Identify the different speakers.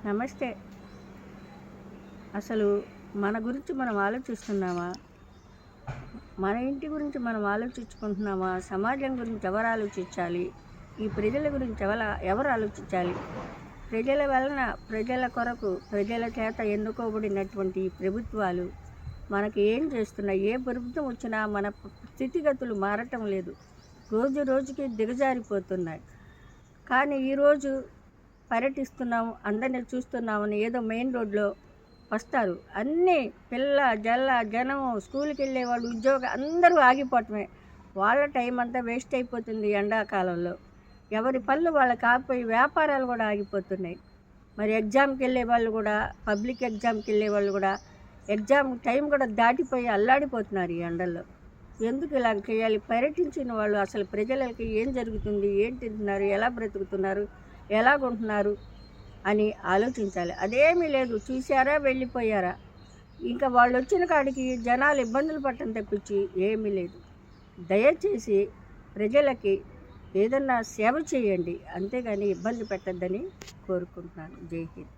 Speaker 1: నమస్తే. అసలు మన గురించి మనం ఆలోచిస్తున్నామా? మన ఇంటి గురించి మనం ఆలోచించుకుంటున్నామా? సమాజం గురించి ఎవరు ఆలోచించాలి? ఈ ప్రజల గురించి ఎవరు ఆలోచించాలి? ప్రజల వలన, ప్రజల కొరకు, ప్రజల చేత ఎన్నుకోబడినటువంటి ఈ ప్రభుత్వాలు మనకి ఏం చేస్తున్నాయి? ఏ ప్రభుత్వం వచ్చినా మన స్థితిగతులు మారటం లేదు. రోజు రోజుకి దిగజారిపోతున్నాయి. కానీ ఈరోజు పర్యటిస్తున్నాము, అందరినీ చూస్తున్నామని ఏదో మెయిన్ రోడ్లో వస్తారు. అన్నీ జనం, స్కూల్కి వెళ్ళే వాళ్ళు, అందరూ ఆగిపోవటమే. వాళ్ళ టైం అంతా వేస్ట్ అయిపోతుంది ఎండాకాలంలో. ఎవరి పనులు వాళ్ళకి ఆగిపోయి వ్యాపారాలు కూడా ఆగిపోతున్నాయి. మరి ఎగ్జామ్కి వెళ్ళే వాళ్ళు కూడా, పబ్లిక్ ఎగ్జామ్కి వెళ్ళే వాళ్ళు కూడా ఎగ్జామ్ టైం కూడా దాటిపోయి అల్లాడిపోతున్నారు ఈ ఎండల్లో. ఎందుకు ఇలా చేయాలి? పర్యటించిన వాళ్ళు అసలు ప్రజలకి ఏం జరుగుతుంది, ఏం తింటున్నారు, ఎలా బ్రతుకుతున్నారు, ఎలాగుంటున్నారు అని ఆలోచించాలి. అదేమీ లేదు. చూశారా, వెళ్ళిపోయారా. ఇంకా వాళ్ళు వచ్చిన కాడికి జనాలు ఇబ్బందులు పట్టడం తప్పించి ఏమీ లేదు. దయచేసి ప్రజలకి ఏదన్నా సేవ చేయండి, అంతేగాని ఇబ్బంది పెట్టద్దని కోరుకుంటున్నాను. జై హింద్.